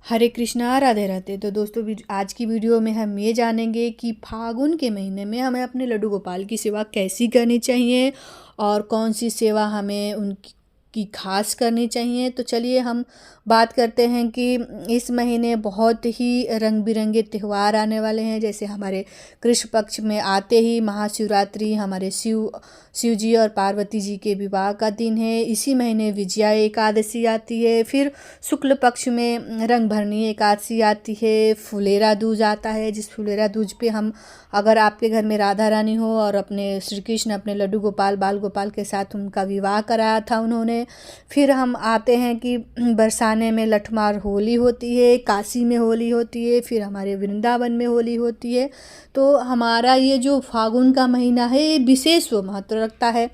हरे कृष्णा राधे राधे। तो दोस्तों आज की वीडियो में हम ये जानेंगे कि फागुन के महीने में हमें अपने लड्डू गोपाल की सेवा कैसी करनी चाहिए और कौन सी सेवा हमें उनकी खास करनी चाहिए। तो चलिए हम बात करते हैं कि इस महीने बहुत ही रंग बिरंगे त्यौहार आने वाले हैं। जैसे हमारे कृष्ण पक्ष में आते ही महाशिवरात्रि, हमारे शिव जी और पार्वती जी के विवाह का दिन है। इसी महीने विजया एकादशी आती है। फिर शुक्ल पक्ष में रंग भरनी एकादशी आती है। फुलेरा दूज आता है, जिस फुलेरा दूज पे हम, अगर आपके घर में राधा रानी हो और अपने श्री कृष्ण अपने लड्डू गोपाल बाल गोपाल के साथ उनका विवाह कराया था उन्होंने। फिर हम आते हैं कि बरसाने में लठमार होली होती है, काशी में होली होती है, फिर हमारे वृंदावन में होली होती है। तो हमारा ये जो फागुन का महीना है ये विशेष महत्व रखता है।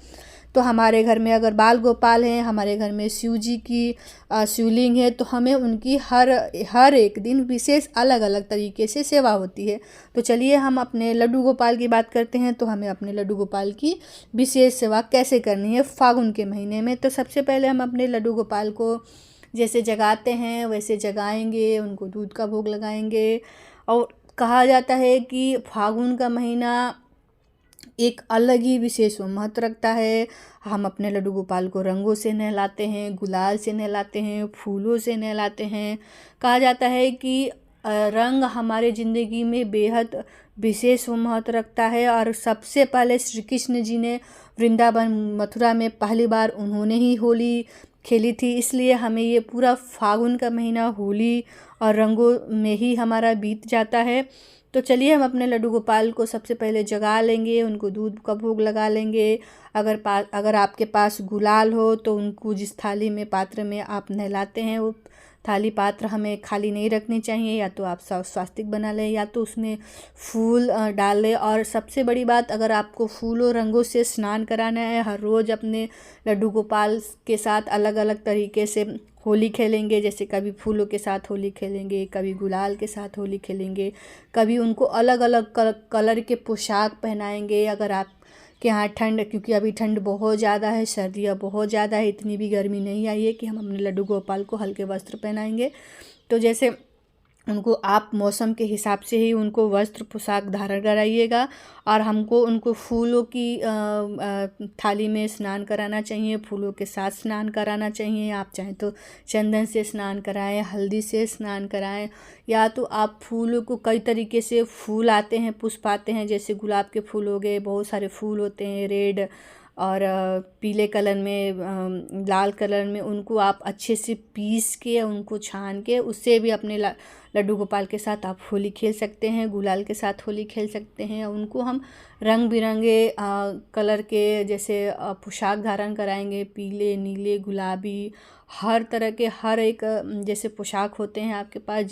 तो हमारे घर में अगर बाल गोपाल हैं, हमारे घर में शिव जी की शिवलिंग है, तो हमें उनकी हर एक दिन विशेष अलग अलग तरीके से सेवा होती है। तो चलिए हम अपने लड्डू गोपाल की बात करते हैं। तो हमें अपने लड्डू गोपाल की विशेष सेवा कैसे करनी है फागुन के महीने में। तो सबसे पहले हम अपने लड्डू गोपाल को जैसे जगाते हैं वैसे जगाएंगे, उनको दूध का भोग लगाएंगे। और कहा जाता है कि फागुन का महीना एक अलग ही विशेष महत्व रखता है। हम अपने लड्डू गोपाल को रंगों से नहलाते हैं, गुलाल से नहलाते हैं, फूलों से नहलाते हैं। कहा जाता है कि रंग हमारे ज़िंदगी में बेहद विशेष महत्व रखता है। और सबसे पहले श्री कृष्ण जी ने वृंदावन मथुरा में पहली बार उन्होंने ही होली खेली थी। इसलिए हमें ये पूरा फागुन का महीना होली और रंगों में ही हमारा बीत जाता है। तो चलिए हम अपने लड्डू गोपाल को सबसे पहले जगा लेंगे, उनको दूध का भोग लगा लेंगे। अगर आपके पास गुलाल हो तो उनको जिस थाली में पात्र में आप नहलाते हैं वो थाली पात्र हमें खाली नहीं रखनी चाहिए। या तो आप स्वास्तिक बना लें या तो उसमें फूल डाल लें। और सबसे बड़ी बात, अगर आपको फूलों रंगों से स्नान कराना है, हर रोज़ अपने लड्डू गोपाल के साथ अलग अलग तरीके से होली खेलेंगे। जैसे कभी फूलों के साथ होली खेलेंगे, कभी गुलाल के साथ होली खेलेंगे, कभी उनको अलग अलग कलर के पोशाक पहनाएंगे। अगर आप के यहाँ ठंड, क्योंकि अभी ठंड बहुत ज़्यादा है, सर्दियाँ बहुत ज़्यादा है, इतनी भी गर्मी नहीं आई है कि हम अपने लड्डू गोपाल को हल्के वस्त्र पहनाएंगे। तो जैसे उनको आप मौसम के हिसाब से ही उनको वस्त्र पोशाक धारण कराइएगा। और हमको उनको फूलों की थाली में स्नान कराना चाहिए, फूलों के साथ स्नान कराना चाहिए। आप चाहें तो चंदन से स्नान कराएं, हल्दी से स्नान कराएं, या तो आप फूलों को कई तरीके से फूल आते हैं, पुष्प आते हैं। जैसे गुलाब के फूल हो गए, बहुत सारे फूल होते हैं रेड और पीले कलर में, लाल कलर में। उनको आप अच्छे से पीस के उनको छान के उससे भी अपने लड्डू गोपाल के साथ आप होली खेल सकते हैं, गुलाल के साथ होली खेल सकते हैं। उनको हम रंग बिरंगे कलर के जैसे पोशाक धारण कराएंगे, पीले नीले गुलाबी, हर तरह के हर एक जैसे पोशाक होते हैं आपके पास,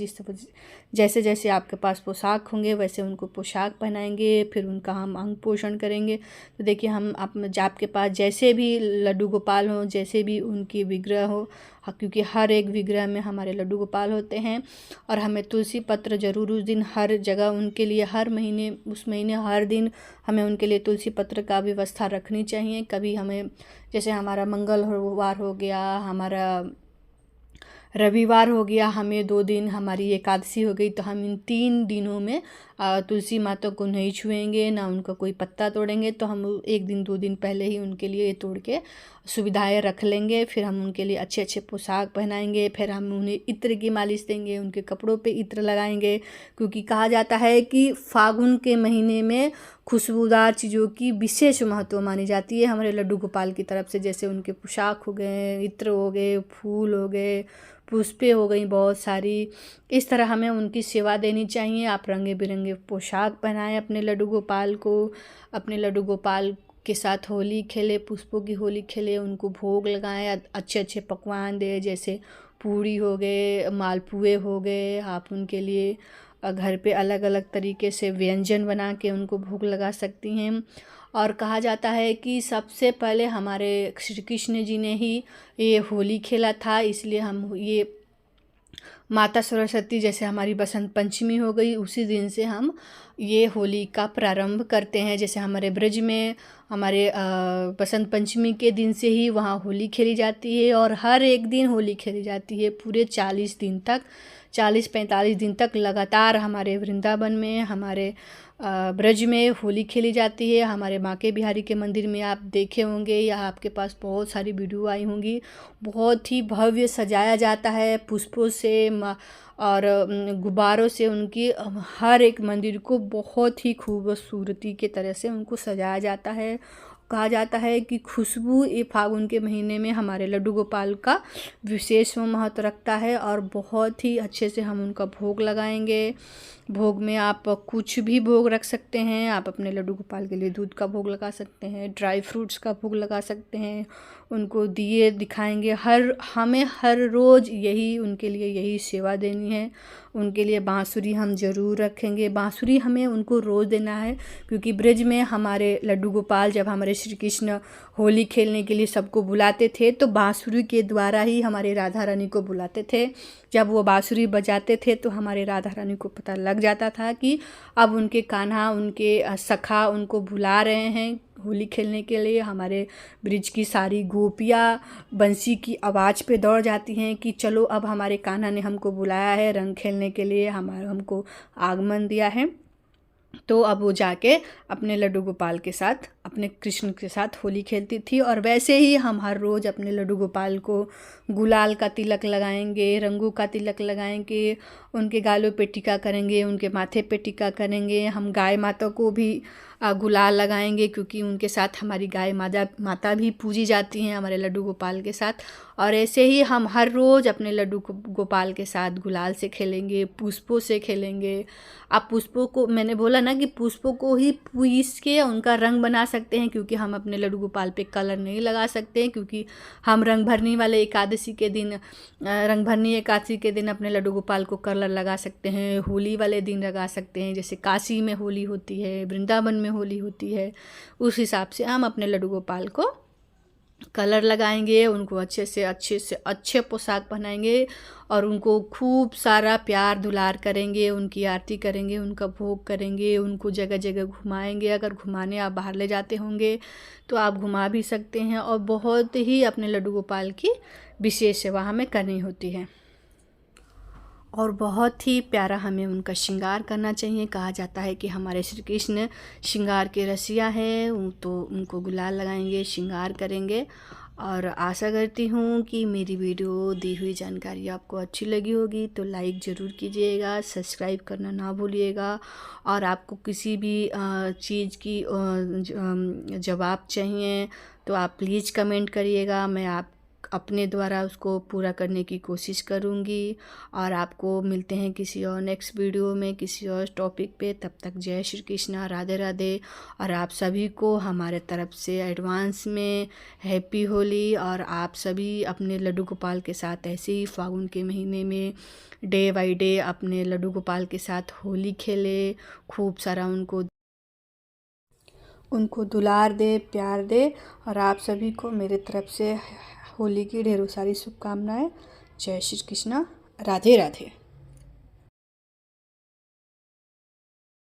जैसे जैसे आपके पास पोशाक होंगे वैसे उनको पोशाक पहनाएंगे। फिर उनका हम अंग पोषण करेंगे। तो देखिए हम आपके पास जैसे भी लड्डू गोपाल हो, जैसे भी उनकी विग्रह हो, क्योंकि हर एक विग्रह में हमारे लड्डू गोपाल होते हैं। और हमें तुलसी पत्र ज़रूर उस दिन हर जगह उनके लिए, हर महीने उस महीने हर दिन हमें उनके लिए तुलसी पत्र का व्यवस्था रखनी चाहिए। कभी हमें, जैसे हमारा मंगलवार हो गया, हमारा रविवार हो गया, हमें 2 दिन हमारी एकादशी हो गई, तो हम इन 3 दिनों में तुलसी माता को नहीं छुएंगे, ना उनका कोई पत्ता तोड़ेंगे। तो हम 1 दिन 2 दिन पहले ही उनके लिए तोड़ के सुविधाएं रख लेंगे। फिर हम उनके लिए अच्छे अच्छे पोशाक पहनाएंगे, फिर हम उन्हें इत्र की मालिश देंगे, उनके कपड़ों पे इत्र लगाएंगे। क्योंकि कहा जाता है कि फागुन के महीने में खुशबूदार चीज़ों की विशेष महत्व मानी जाती है हमारे लड्डू गोपाल की तरफ से। जैसे उनके पोशाक हो गए, इत्र हो गए, फूल हो गए, पुष्पें हो गई बहुत सारी। इस तरह हमें उनकी सेवा देनी चाहिए। आप रंगे बिरंगे पोशाक पहनाएं अपने लड्डू गोपाल को, अपने लड्डू गोपाल के साथ होली खेले, पुष्पों की होली खेले, उनको भोग लगाएं, अच्छे अच्छे पकवान दें। जैसे पूड़ी हो गए, मालपुए हो गए, आप उनके लिए घर पे अलग अलग तरीके से व्यंजन बना के उनको भोग लगा सकती हैं। और कहा जाता है कि सबसे पहले हमारे श्री कृष्ण जी ने ही ये होली खेला था, इसलिए हम ये माता सरस्वती जैसे हमारी बसंत पंचमी हो गई, उसी दिन से हम ये होली का प्रारंभ करते हैं। जैसे हमारे ब्रज में हमारे बसंत पंचमी के दिन से ही वहाँ होली खेली जाती है और हर एक दिन होली खेली जाती है पूरे 40 दिन तक, 40-45 दिन तक लगातार हमारे वृंदावन में, हमारे ब्रज में होली खेली जाती है। हमारे बांके बिहारी के मंदिर में आप देखे होंगे या आपके पास बहुत सारी वीडियो आई होंगी, बहुत ही भव्य सजाया जाता है पुष्पों से और गुब्बारों से। उनकी हर एक मंदिर को बहुत ही खूबसूरती के तरह से उनको सजाया जाता है। कहा जाता है कि खुशबू ये फागुन के महीने में हमारे लड्डू गोपाल का विशेष महत्व रखता है और बहुत ही अच्छे से हम उनका भोग लगाएंगे। भोग में आप कुछ भी भोग रख सकते हैं। आप अपने लड्डू गोपाल के लिए दूध का भोग लगा सकते हैं, ड्राई फ्रूट्स का भोग लगा सकते हैं, उनको दिए दिखाएंगे। हमें हर रोज़ यही उनके लिए यही सेवा देनी है। उनके लिए बांसुरी हम ज़रूर रखेंगे। बांसुरी हमें उनको रोज़ देना है, क्योंकि ब्रज में हमारे लड्डू गोपाल जब हमारे श्री कृष्ण होली खेलने के लिए सबको बुलाते थे तो बांसुरी के द्वारा ही हमारे राधा रानी को बुलाते थे। जब वो बांसुरी बजाते थे तो हमारे राधा रानी को पता लग जाता था कि अब उनके कान्हा, उनके सखा उनको बुला रहे हैं होली खेलने के लिए। हमारे ब्रिज की सारी गोपियाँ बंसी की आवाज़ पे दौड़ जाती हैं कि चलो अब हमारे कान्हा ने हमको बुलाया है रंग खेलने के लिए, हमको आगमन दिया है। तो अब वो जाके अपने लड्डू गोपाल के साथ, अपने कृष्ण के साथ होली खेलती थी। और वैसे ही हम हर रोज़ अपने लड्डू गोपाल को गुलाल का तिलक लगाएंगे, रंगों का तिलक लगाएंगे, उनके गालों पे टीका करेंगे, उनके माथे पे टीका करेंगे। हम गाय माता को भी गुलाल लगाएंगे, क्योंकि उनके साथ हमारी गाय माता भी पूजी जाती हैं हमारे लड्डू गोपाल के साथ। और ऐसे ही हम हर रोज़ अपने लड्डू गोपाल के साथ गुलाल से खेलेंगे, पुष्पों से खेलेंगे। आप पुष्पों को, मैंने बोला ना कि पुष्पों को ही पीस के उनका रंग बना सकते हैं, क्योंकि हम अपने लड्डू गोपाल पे कलर नहीं लगा सकते, क्योंकि हम रंगभरनी वाले एकादशी के दिन, रंगभरनी एकादशी के दिन अपने लड्डू गोपाल को कलर लगा सकते हैं, होली वाले दिन लगा सकते हैं। जैसे काशी में होली होती है, वृंदावन में होली होती है, उस हिसाब से हम अपने लड्डू गोपाल को कलर लगाएंगे, उनको अच्छे पोशाक पहनाएंगे और उनको खूब सारा प्यार दुलार करेंगे, उनकी आरती करेंगे, उनका भोग करेंगे, उनको जगह जगह घुमाएंगे। अगर घुमाने आप बाहर ले जाते होंगे तो आप घुमा भी सकते हैं। और बहुत ही अपने लड्डू गोपाल की विशेष सेवा हमें करनी होती है और बहुत ही प्यारा हमें उनका श्रृंगार करना चाहिए। कहा जाता है कि हमारे श्री कृष्ण श्रृंगार के रसिया हैं, तो उनको गुलाल लगाएंगे, श्रृंगार करेंगे। और आशा करती हूँ कि मेरी वीडियो दी हुई जानकारी आपको अच्छी लगी होगी, तो लाइक ज़रूर कीजिएगा, सब्सक्राइब करना ना भूलिएगा। और आपको किसी भी चीज़ की जवाब चाहिए तो आप प्लीज़ कमेंट करिएगा, मैं आप अपने द्वारा उसको पूरा करने की कोशिश करूँगी। और आपको मिलते हैं किसी और नेक्स्ट वीडियो में, किसी और टॉपिक पे। तब तक जय श्री कृष्णा, राधे राधे। और आप सभी को हमारे तरफ से एडवांस में हैप्पी होली। और आप सभी अपने लड्डू गोपाल के साथ ऐसे ही फागुन के महीने में डे बाई डे अपने लड्डू गोपाल के साथ होली खेले, खूब सारा उनको दुलार दे, प्यार दे। और आप सभी को मेरे तरफ से होली की ढेरों सारी शुभकामनाएं। जय श्री कृष्णा, राधे राधे।